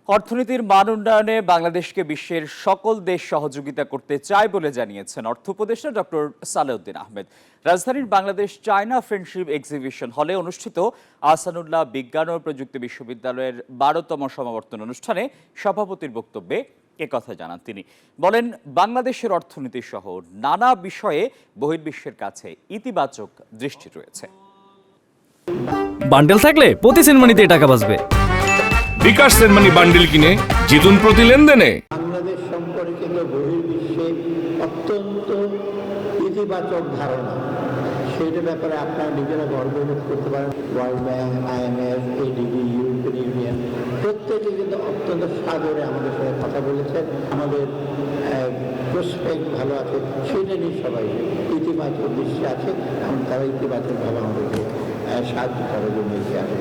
অর্থনীতির মান উন্নয়নে বাংলাদেশকে বিশ্বের সকল দেশ সহযোগিতা করতে চায় বলে জানিয়েছেন অর্থ উপদেষ্টা ডক্টর সালেউদ্দিন আহমেদ। রাজধানীর বাংলাদেশ চায়না ফ্রেন্ডশিপ এক্সিবিশন হলে অনুষ্ঠিত আহসানুল্লাহ বিজ্ঞান ও প্রযুক্তি বিশ্ববিদ্যালয়ের ১২তম সমাবর্তন অনুষ্ঠানে সভাপতির বক্তব্যে একথা জানান তিনি। বলেন, বাংলাদেশের অর্থনীতি সহ নানা বিষয়ে বহির্বিশ্বের কাছে ইতিবাচক দৃষ্টি রয়েছে। বান্ডেল থাকলে প্রতি সেনমানিতে টাকা বাঁচবে। বিকাশ সেনমানি বান্ডেল কিনে জিতুন প্রতি লেনদেনে। বাংলাদেশ সম্পর্কিত বহির্বিশ্বে অত্যন্ত ইতিবাচক ধারণা, সেইটার ব্যাপারে আপনারা নিজেরা গর্ববোধ করতে পারেন। World bank, IMF, ADB, European union প্রত্যেকে কিন্তু অত্যন্ত সাদরে আমাদের সাথে কথা বলেছেন। আমাদের প্রসপেক্ট ভালো আছে, সেইটা নিয়ে সবাই ইতিবাচক দৃষ্টি আছে এবং তারা ইতিবাচকভাবে আমাদেরকে সাহায্য করার জন্য এগিয়ে আসে।